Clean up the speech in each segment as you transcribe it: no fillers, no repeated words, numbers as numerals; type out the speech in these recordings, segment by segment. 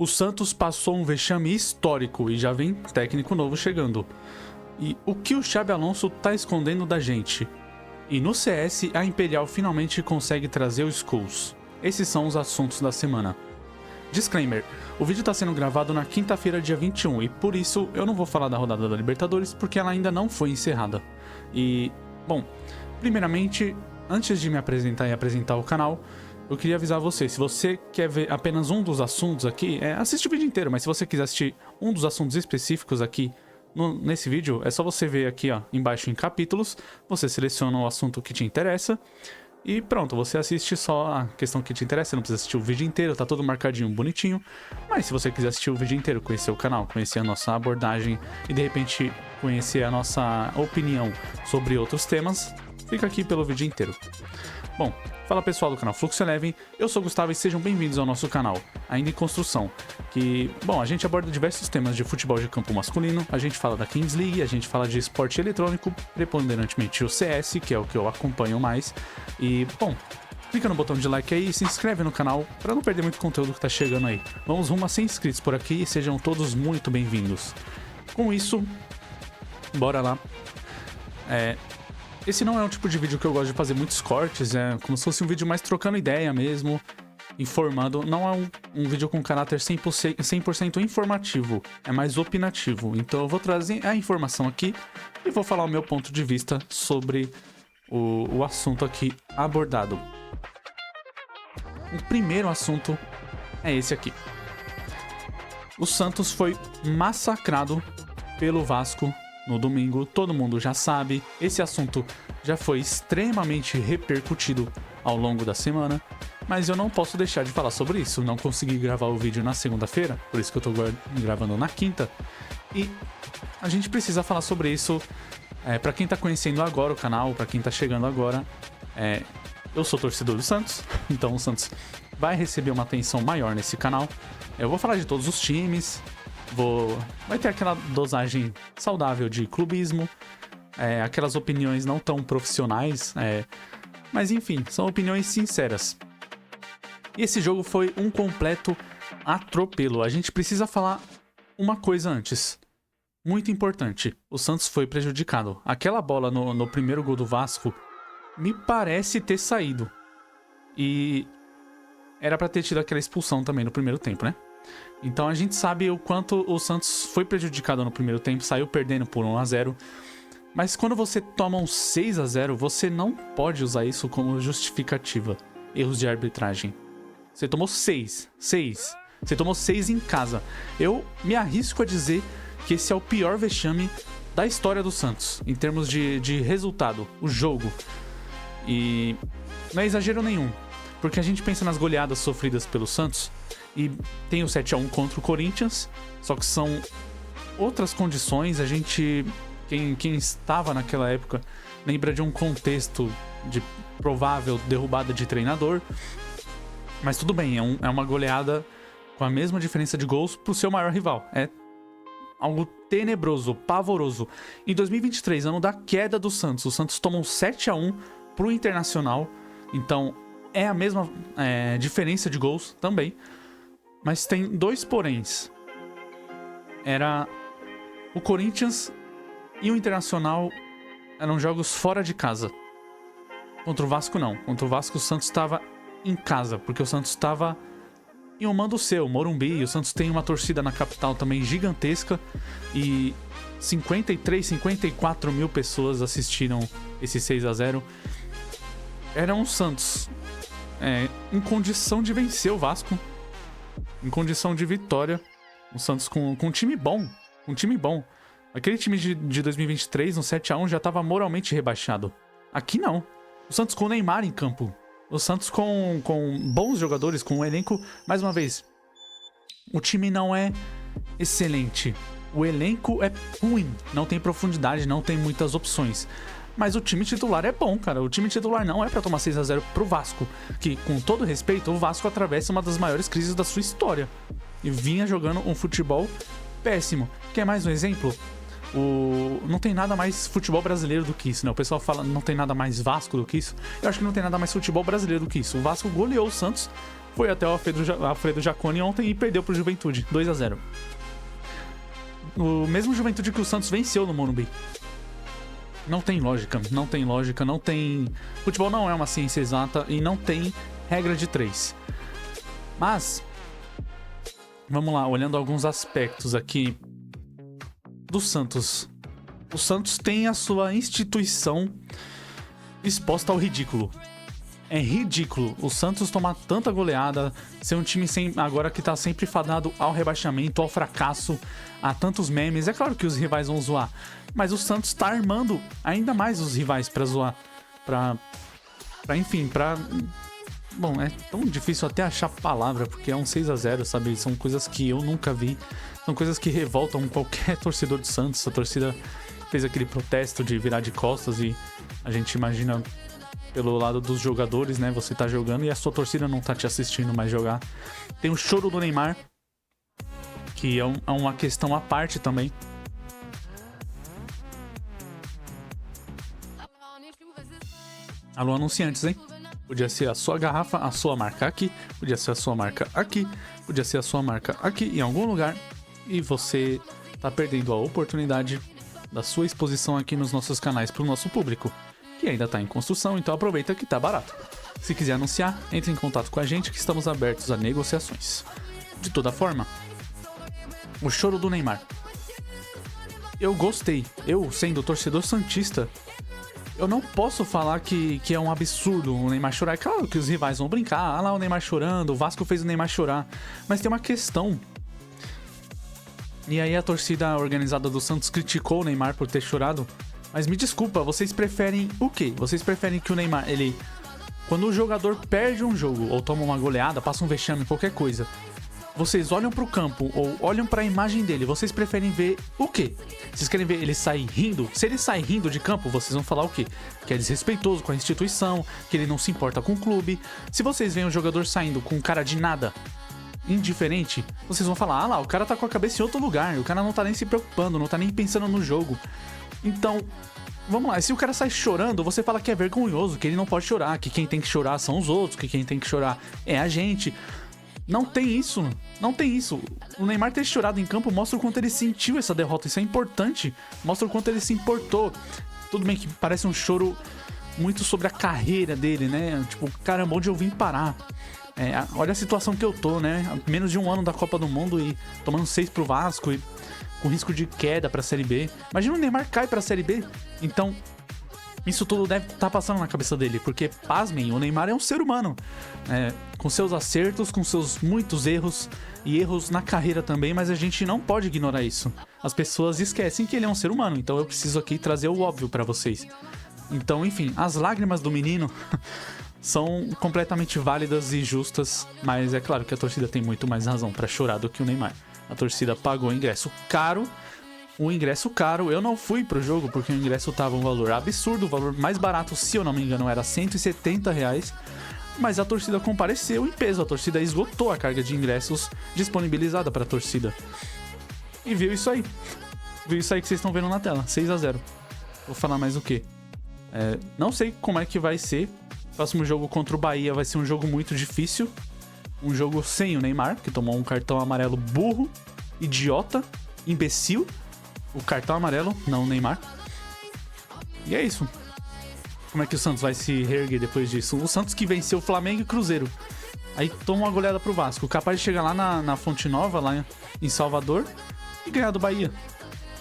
O Santos passou um vexame histórico e já vem técnico novo chegando. E o que o Xabi Alonso tá escondendo da gente? E no CS, a Imperial finalmente consegue trazer os Skulls. Esses são os assuntos da semana. Disclaimer, o vídeo está sendo gravado na quinta-feira, dia 21, e por isso eu não vou falar da rodada da Libertadores, porque ela ainda não foi encerrada. E, bom, primeiramente, antes de me apresentar e apresentar o canal, eu queria avisar você, se você quer ver apenas um dos assuntos aqui, assiste o vídeo inteiro, mas se você quiser assistir um dos assuntos específicos aqui nesse vídeo, é só você ver aqui ó, embaixo em capítulos, você seleciona o assunto que te interessa e pronto, você assiste só a questão que te interessa, não precisa assistir o vídeo inteiro, tá todo marcadinho, bonitinho, mas se você quiser assistir o vídeo inteiro, conhecer o canal, conhecer a nossa abordagem e de repente conhecer a nossa opinião sobre outros temas, fica aqui pelo vídeo inteiro. Bom, fala pessoal do canal Fluxo Eleven, eu sou o Gustavo e sejam bem-vindos ao nosso canal, ainda em construção, que, bom, a gente aborda diversos temas de futebol de campo masculino, a gente fala da Kings League, a gente fala de esporte eletrônico, preponderantemente o CS, que é o que eu acompanho mais, e, bom, clica no botão de like aí e se inscreve no canal para não perder muito conteúdo que tá chegando aí. Vamos rumo a 100 inscritos por aqui e sejam todos muito bem-vindos. Com isso, bora lá. Esse não é um tipo de vídeo que eu gosto de fazer muitos cortes, é como se fosse um vídeo mais trocando ideia mesmo, informando. Não é um vídeo com caráter 100% informativo, é mais opinativo. Então eu vou trazer a informação aqui e vou falar o meu ponto de vista sobre o assunto aqui abordado. O primeiro assunto é esse aqui. O Santos foi massacrado pelo Vasco no domingo, todo mundo já sabe, esse assunto já foi extremamente repercutido ao longo da semana, mas eu não posso deixar de falar sobre isso, não consegui gravar o vídeo na segunda-feira, por isso que eu tô gravando na quinta, e a gente precisa falar sobre isso, pra quem tá conhecendo agora o canal, pra quem tá chegando agora, eu sou torcedor do Santos, então o Santos vai receber uma atenção maior nesse canal, eu vou falar de todos os times, vai ter aquela dosagem saudável de clubismo, aquelas opiniões não tão profissionais, mas enfim, são opiniões sinceras. E esse jogo foi um completo atropelo. A gente precisa falar uma coisa antes, muito importante, o Santos foi prejudicado. Aquela bola no primeiro gol do Vasco me parece ter saído, e era pra ter tido aquela expulsão também no primeiro tempo, né? Então a gente sabe o quanto o Santos foi prejudicado no primeiro tempo, saiu perdendo por 1-0. Mas quando você toma um 6-0, você não pode usar isso como justificativa. Erros de arbitragem. Você tomou 6. Você tomou 6 em casa. Eu me arrisco a dizer que esse é o pior vexame da história do Santos, em termos de resultado, o jogo. E não é exagero nenhum, porque a gente pensa nas goleadas sofridas pelo Santos, e tem o 7-1 contra o Corinthians, só que são outras condições. A gente, quem estava naquela época, lembra de um contexto de provável derrubada de treinador. Mas tudo bem, é uma goleada com a mesma diferença de gols pro seu maior rival. É algo tenebroso, pavoroso. Em 2023, ano da queda do Santos, o Santos toma um 7-1 pro Internacional. Então é a mesma diferença de gols também. Mas tem dois poréns. Era o Corinthians e o Internacional eram jogos fora de casa. Contra o Vasco não. Contra o Vasco o Santos estava em casa, porque o Santos estava em um mando seu, Morumbi. O Santos tem uma torcida na capital também gigantesca e 53, 54 mil pessoas assistiram esse 6-0. Era um Santos em condição de vencer o Vasco, em condição de vitória. O Santos com um time bom. Um time bom. Aquele time de 2023, no 7-1, já estava moralmente rebaixado. Aqui não. O Santos com o Neymar em campo. O Santos com bons jogadores, com um elenco. Mais uma vez, o time não é excelente. O elenco é ruim. Não tem profundidade, não tem muitas opções. Mas o time titular é bom, cara. O time titular não é pra tomar 6-0 pro Vasco. Que, com todo respeito, o Vasco atravessa uma das maiores crises da sua história. E vinha jogando um futebol péssimo. Quer mais um exemplo? Não tem nada mais futebol brasileiro do que isso, né? O pessoal fala não tem nada mais Vasco do que isso. Eu acho que não tem nada mais futebol brasileiro do que isso. O Vasco goleou o Santos, foi até o Alfredo Jaconi ontem e perdeu pro Juventude, 2-0. O mesmo Juventude que o Santos venceu no Morumbi. Não tem lógica, não tem lógica, não tem... Futebol não é uma ciência exata e não tem regra de 3. Mas, vamos lá, olhando alguns aspectos aqui do Santos. O Santos tem a sua instituição exposta ao ridículo. É ridículo o Santos tomar tanta goleada, ser um time agora que tá sempre fadado ao rebaixamento, ao fracasso, a tantos memes. É claro que os rivais vão zoar, mas o Santos tá armando ainda mais os rivais pra zoar. Enfim, Bom, é tão difícil até achar palavra, porque é um 6-0, sabe? São coisas que eu nunca vi, são coisas que revoltam qualquer torcedor do Santos. A torcida fez aquele protesto de virar de costas e a gente imagina pelo lado dos jogadores, né? Você tá jogando e a sua torcida não tá te assistindo mais jogar. Tem o choro do Neymar, que é uma questão à parte também. Alô, anunciantes, hein? Podia ser a sua garrafa, a sua marca aqui, podia ser a sua marca aqui, podia ser a sua marca aqui, em algum lugar, e você tá perdendo a oportunidade da sua exposição aqui nos nossos canais pro nosso público, que ainda tá em construção, então aproveita que tá barato. Se quiser anunciar, entre em contato com a gente que estamos abertos a negociações. De toda forma, o choro do Neymar. Eu gostei, eu sendo torcedor santista, eu não posso falar que é um absurdo o Neymar chorar. É claro que os rivais vão brincar. Ah lá o Neymar chorando, o Vasco fez o Neymar chorar. Mas tem uma questão. E aí a torcida organizada do Santos criticou o Neymar por ter chorado. Mas me desculpa, vocês preferem o quê? Vocês preferem que o Neymar, quando o jogador perde um jogo, ou toma uma goleada, passa um vexame, qualquer coisa, vocês olham pro campo ou olham pra imagem dele, vocês preferem ver o quê? Vocês querem ver ele sair rindo? Se ele sai rindo de campo, vocês vão falar o quê? Que é desrespeitoso com a instituição, que ele não se importa com o clube. Se vocês veem um jogador saindo com cara de nada, indiferente, vocês vão falar, ah lá, o cara tá com a cabeça em outro lugar, o cara não tá nem se preocupando, não tá nem pensando no jogo. Então, vamos lá, se o cara sai chorando, você fala que é vergonhoso, que ele não pode chorar, que quem tem que chorar são os outros, que quem tem que chorar é a gente. Não tem isso, não tem isso. O Neymar ter chorado em campo mostra o quanto ele sentiu essa derrota, isso é importante. Mostra o quanto ele se importou. Tudo bem que parece um choro muito sobre a carreira dele, né? Tipo, caramba, onde eu vim parar? Olha a situação que eu tô, né? Menos de um ano da Copa do Mundo e tomando 6 pro Vasco e com risco de queda pra Série B. Imagina o Neymar cai pra Série B. Então, isso tudo deve estar passando na cabeça dele, porque, pasmem, o Neymar é um ser humano, com seus acertos, com seus muitos erros, e erros na carreira também, mas a gente não pode ignorar isso. As pessoas esquecem que ele é um ser humano, então eu preciso aqui trazer o óbvio pra vocês. Então, enfim, as lágrimas do menino são completamente válidas e justas, mas é claro que a torcida tem muito mais razão pra chorar do que o Neymar. A torcida pagou o ingresso caro, eu não fui pro jogo porque o ingresso tava um valor absurdo, o valor mais barato, se eu não me engano, era R$170, mas a torcida compareceu em peso, a torcida esgotou a carga de ingressos disponibilizada pra torcida. E viu isso aí que vocês estão vendo na tela, 6-0. Vou falar mais o quê? Não sei como é que vai ser, próximo jogo contra o Bahia vai ser um jogo muito difícil, um jogo sem o Neymar, que tomou um cartão amarelo burro, idiota, imbecil. O cartão amarelo, não o Neymar. E é isso. Como é que o Santos vai se reerguer depois disso? O Santos que venceu o Flamengo e Cruzeiro. Aí toma uma goleada pro Vasco. Capaz de chegar lá na Fonte Nova, lá em Salvador, e ganhar do Bahia.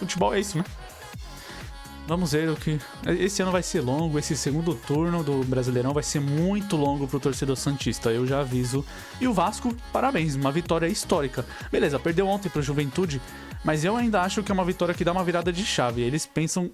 Futebol é isso, né? Vamos ver o que... Esse ano vai ser longo, esse segundo turno do Brasileirão vai ser muito longo pro torcedor santista, eu já aviso. E o Vasco, parabéns, uma vitória histórica. Beleza, perdeu ontem pro Juventude, mas eu ainda acho que é uma vitória que dá uma virada de chave. Eles pensam,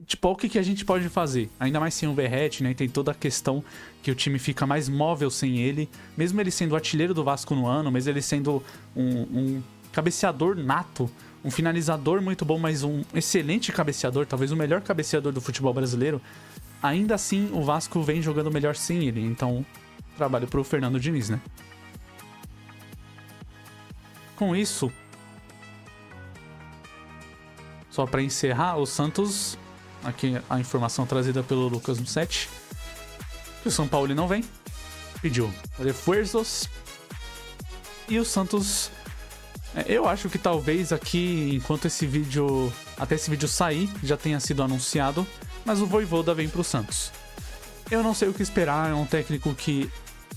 tipo, o que a gente pode fazer? Ainda mais sem o Verratti, né? Tem toda a questão que o time fica mais móvel sem ele. Mesmo ele sendo o artilheiro do Vasco no ano, mesmo ele sendo um cabeceador nato, um finalizador muito bom, mas um excelente cabeceador, talvez o melhor cabeceador do futebol brasileiro, ainda assim o Vasco vem jogando melhor sem ele. Então, trabalho pro Fernando Diniz, né? Com isso, só para encerrar, o Santos, aqui a informação trazida pelo Lucas no set, que o São Paulo não vem, pediu reforços, e o Santos, eu acho que talvez aqui, enquanto até esse vídeo sair, já tenha sido anunciado, mas o Vojvoda vem pro Santos. Eu não sei o que esperar, é um técnico que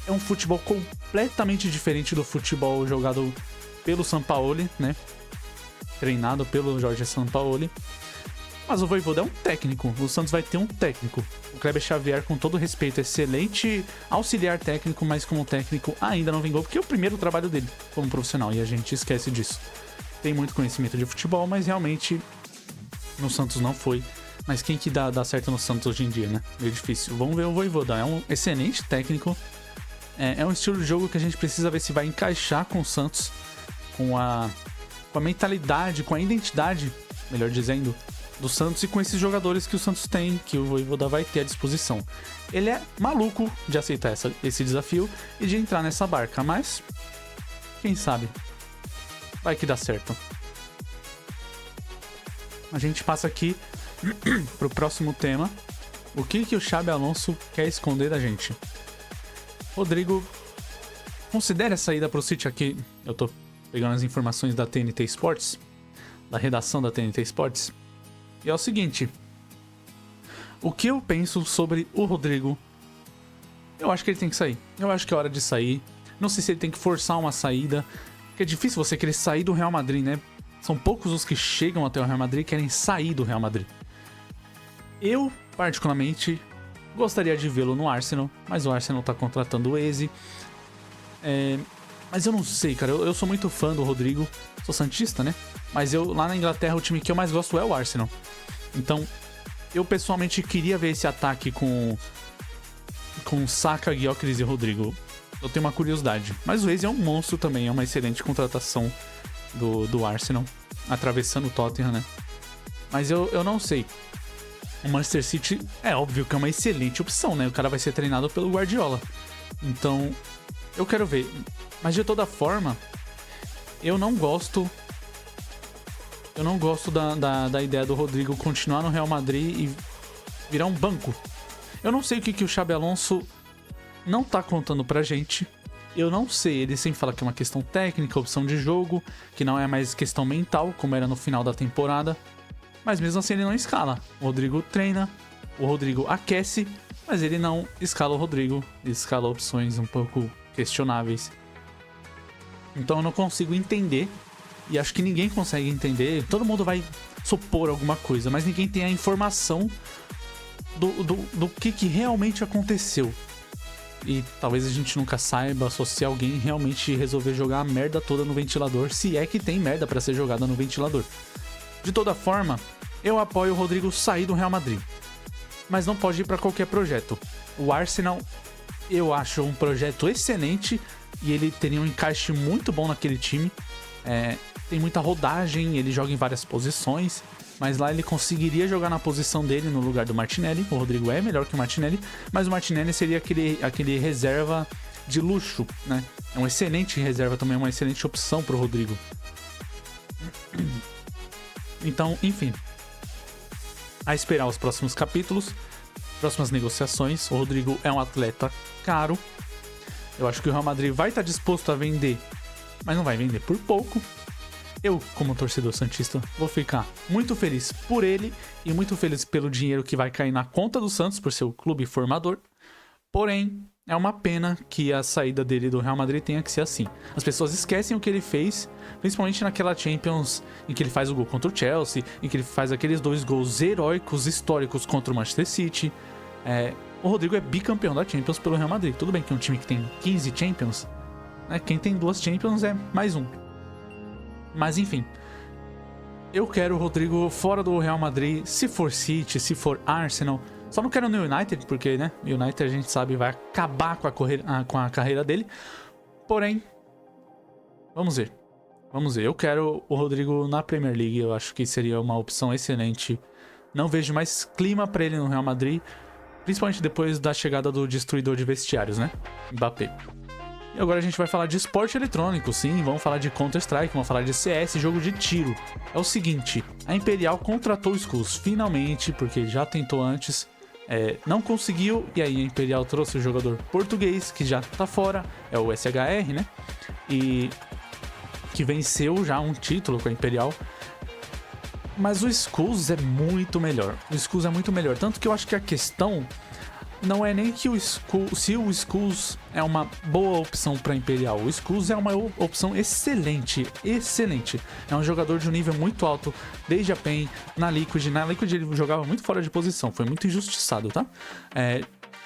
é um futebol completamente diferente do futebol jogado pelo Sampaoli, né? Treinado pelo Jorge Sampaoli. Mas o Vojvoda é um técnico, o Santos vai ter um técnico. O Kleber Xavier, com todo respeito, excelente auxiliar técnico, mas como técnico ainda não vingou, porque é o primeiro trabalho dele como profissional, e a gente esquece disso. Tem muito conhecimento de futebol, mas realmente no Santos não foi. Mas quem que dá certo no Santos hoje em dia, né? Meio difícil. Vamos ver o Vojvoda, é um excelente técnico. É um estilo de jogo que a gente precisa ver se vai encaixar com o Santos, com a mentalidade, com a identidade, melhor dizendo, do Santos e com esses jogadores que o Santos tem, que o Vojvoda vai ter à disposição. Ele é maluco de aceitar esse desafio e de entrar nessa barca, mas quem sabe vai que dá certo. A gente passa aqui pro próximo tema. O que o Xabi Alonso quer esconder da gente? Rodrigo considera a saída pro City aqui. Eu tô pegando as informações da TNT Sports, da redação da TNT Sports. E é o seguinte: o que eu penso sobre o Rodrigo? Eu acho que ele tem que sair. Eu acho que é hora de sair. Não sei se ele tem que forçar uma saída, porque é difícil você querer sair do Real Madrid, né? São poucos os que chegam até o Real Madrid e querem sair do Real Madrid. Eu, particularmente, gostaria de vê-lo no Arsenal, mas o Arsenal tá contratando o Eze. Mas eu não sei, cara. Eu sou muito fã do Rodrigo. Sou santista, né? Mas lá na Inglaterra, o time que eu mais gosto é o Arsenal. Então, eu pessoalmente queria ver esse ataque com Saka, Gyökeres e Rodrigo. Eu tenho uma curiosidade. Mas o Eze é um monstro também. É uma excelente contratação do Arsenal. Atravessando o Tottenham, né? Mas eu não sei. O Manchester City é óbvio que é uma excelente opção, né? O cara vai ser treinado pelo Guardiola. Então, eu quero ver. Mas de toda forma, eu não gosto da ideia do Rodrigo continuar no Real Madrid e virar um banco. Eu não sei o que o Xabi Alonso não tá contando pra gente. Eu não sei, ele sempre fala que é uma questão técnica, opção de jogo, que não é mais questão mental, como era no final da temporada. Mas mesmo assim ele não escala. O Rodrigo treina, o Rodrigo aquece, mas ele não escala o Rodrigo. Ele escala opções um pouco questionáveis. Então eu não consigo entender, e acho que ninguém consegue entender. Todo mundo vai supor alguma coisa, mas ninguém tem a informação do que realmente aconteceu. E talvez a gente nunca saiba só se alguém realmente resolver jogar a merda toda no ventilador, se é que tem merda pra ser jogada no ventilador. De toda forma, eu apoio o Rodrigo sair do Real Madrid, mas não pode ir pra qualquer projeto. O Arsenal, eu acho um projeto excelente e ele teria um encaixe muito bom naquele time. Tem muita rodagem, ele joga em várias posições, mas lá ele conseguiria jogar na posição dele no lugar do Martinelli. O Rodrigo é melhor que o Martinelli, mas o Martinelli seria aquele reserva de luxo, né? É um excelente reserva também, uma excelente opção pro Rodrigo. Então, enfim, a esperar os próximos capítulos, próximas negociações. O Rodrigo é um atleta caro. Eu acho que o Real Madrid vai estar disposto a vender, mas não vai vender por pouco. Eu, como torcedor santista, vou ficar muito feliz por ele e muito feliz pelo dinheiro que vai cair na conta do Santos por ser o clube formador. Porém, é uma pena que a saída dele do Real Madrid tenha que ser assim. As pessoas esquecem o que ele fez, principalmente naquela Champions em que ele faz o gol contra o Chelsea, em que ele faz aqueles 2 gols heróicos, históricos contra o Manchester City. O Rodrigo é bicampeão da Champions pelo Real Madrid. Tudo bem que é um time que tem 15 Champions, né? Quem tem 2 Champions é mais um. Mas enfim, eu quero o Rodrigo fora do Real Madrid, se for City, se for Arsenal. Só não quero no United, porque, né, o United a gente sabe vai acabar com a carreira dele. Porém, vamos ver. Eu quero o Rodrigo na Premier League, eu acho que seria uma opção excelente. Não vejo mais clima pra ele no Real Madrid, principalmente depois da chegada do destruidor de vestiários, né, Mbappé. E agora a gente vai falar de esporte eletrônico, sim, vamos falar de Counter-Strike, vamos falar de CS, jogo de tiro. É o seguinte, a Imperial contratou o Skulls, finalmente, porque já tentou antes, não conseguiu, e aí a Imperial trouxe o jogador português, que já tá fora, é o SHR, né? E que venceu já um título com a Imperial. Mas o Skulls é muito melhor, o Skulls é muito melhor, tanto que eu acho que a questão não é nem que se o Skulls é uma boa opção para Imperial. O Skulls é uma opção excelente, excelente. É um jogador de um nível muito alto, desde a PEN, na Liquid. Na Liquid ele jogava muito fora de posição, foi muito injustiçado, tá?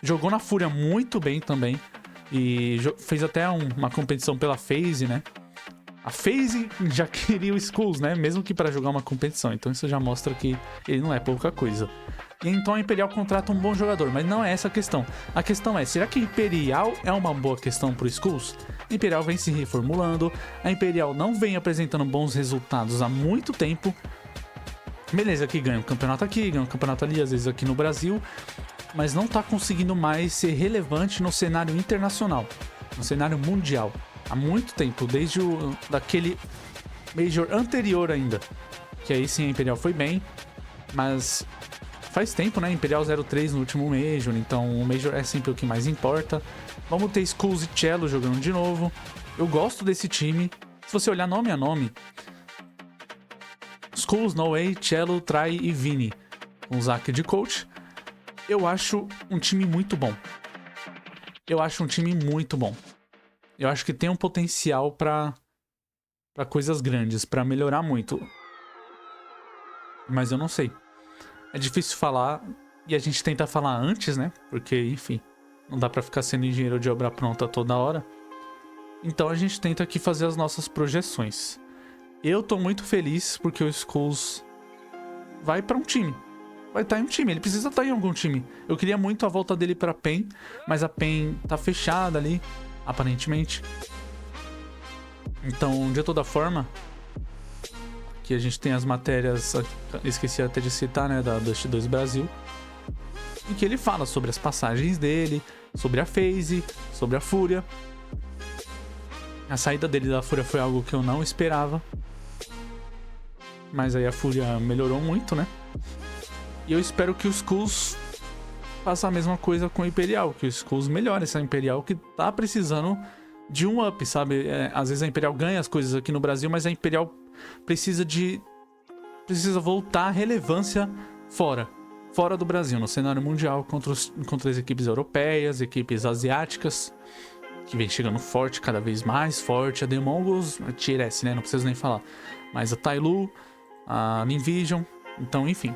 Jogou na Fúria muito bem também. E fez até uma competição pela FaZe, né? A FaZe já queria o Skulls, né? Mesmo que para jogar uma competição. Então isso já mostra que ele não é pouca coisa. E então a Imperial contrata um bom jogador, mas não é essa a questão. A questão é, será que a Imperial é uma boa questão pro Skulls? A Imperial vem se reformulando, a Imperial não vem apresentando bons resultados há muito tempo. Beleza, que ganha um campeonato aqui, ganha um campeonato ali, às vezes aqui no Brasil, mas não tá conseguindo mais ser relevante no cenário internacional, no cenário mundial. Há muito tempo, desde daquele Major anterior ainda, que aí sim a Imperial foi bem, mas faz tempo, né? Imperial 03 no último Major, então o Major é sempre o que mais importa. Vamos ter Skulls e Cello jogando de novo. Eu gosto desse time. Se você olhar nome a nome, Skulls, No Way, Cello, Try e Vini, com o Zac de coach. Eu acho um time muito bom. Eu acho um time muito bom. Eu acho que tem um potencial pra coisas grandes, pra melhorar muito. Mas eu não sei. É difícil falar e a gente tenta falar antes, né? Porque, enfim, não dá pra ficar sendo engenheiro de obra pronta toda hora. Então a gente tenta aqui fazer as nossas projeções. Eu tô muito feliz porque o Skulls vai pra um time. Vai estar em um time, ele precisa estar em algum time. Eu queria muito a volta dele pra PEN, mas a PEN tá fechada ali, aparentemente. Então, de toda forma, que a gente tem as matérias, esqueci até de citar, né, da Dust 2 Brasil, em que ele fala sobre as passagens dele, sobre a FaZe, sobre a Fúria. A saída dele da Fúria foi algo que eu não esperava, mas aí a Fúria melhorou muito, né? E eu espero que o Skulls faça a mesma coisa com o Imperial, que o Skulls melhore essa Imperial que tá precisando de um up, sabe? Às vezes a Imperial ganha as coisas aqui no Brasil, mas a Imperial precisa voltar à relevância fora do Brasil, no cenário mundial, contra as equipes europeias, equipes asiáticas, que vem chegando forte, cada vez mais forte. A The Mongols, a Tier S, né? Não preciso nem falar. Mas a Tyloo, a Ninvision, então, enfim.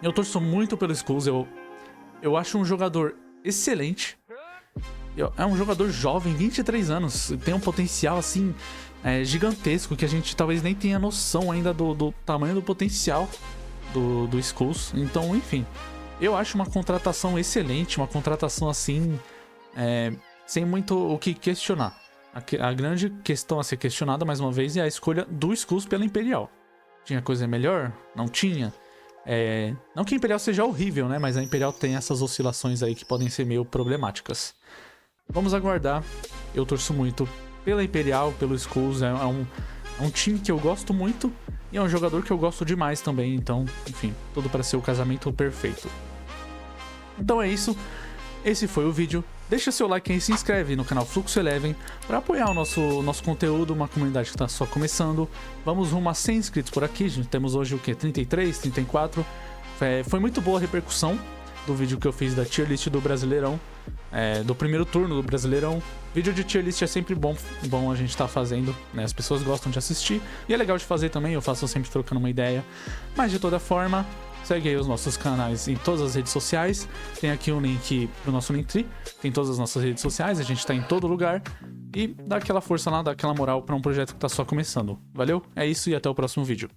Eu torço muito pelo Skulls, eu acho um jogador excelente. É um jogador jovem, 23 anos, tem um potencial, assim, gigantesco, que a gente talvez nem tenha noção ainda do tamanho do potencial do Skulls. Então, enfim, eu acho uma contratação excelente, uma contratação, assim, sem muito o que questionar. A grande questão a ser questionada, mais uma vez, é a escolha do Skulls pela Imperial. Tinha coisa melhor? Não tinha? Não que a Imperial seja horrível, né? Mas a Imperial tem essas oscilações aí que podem ser meio problemáticas. Vamos aguardar. Eu torço muito pela Imperial, pelo Skulls. É um time que eu gosto muito e é um jogador que eu gosto demais também. Então, enfim, tudo para ser o casamento perfeito. Então é isso. Esse foi o vídeo. Deixa seu like aí e se inscreve no canal Fluxo Eleven para apoiar o nosso conteúdo, uma comunidade que está só começando. Vamos rumo a 100 inscritos por aqui. A gente temos hoje o quê? 33, 34. Foi muito boa a repercussão do vídeo que eu fiz da tier list do Brasileirão, do primeiro turno do Brasileirão. Vídeo de tier list é sempre bom a gente estar fazendo, né? As pessoas gostam de assistir e é legal de fazer também, eu faço sempre trocando uma ideia. Mas de toda forma, segue aí os nossos canais em todas as redes sociais. Tem aqui um link pro nosso Linktree, tem todas as nossas redes sociais, a gente tá em todo lugar. E dá aquela força lá, dá aquela moral pra um projeto que tá só começando. Valeu? É isso e até o próximo vídeo.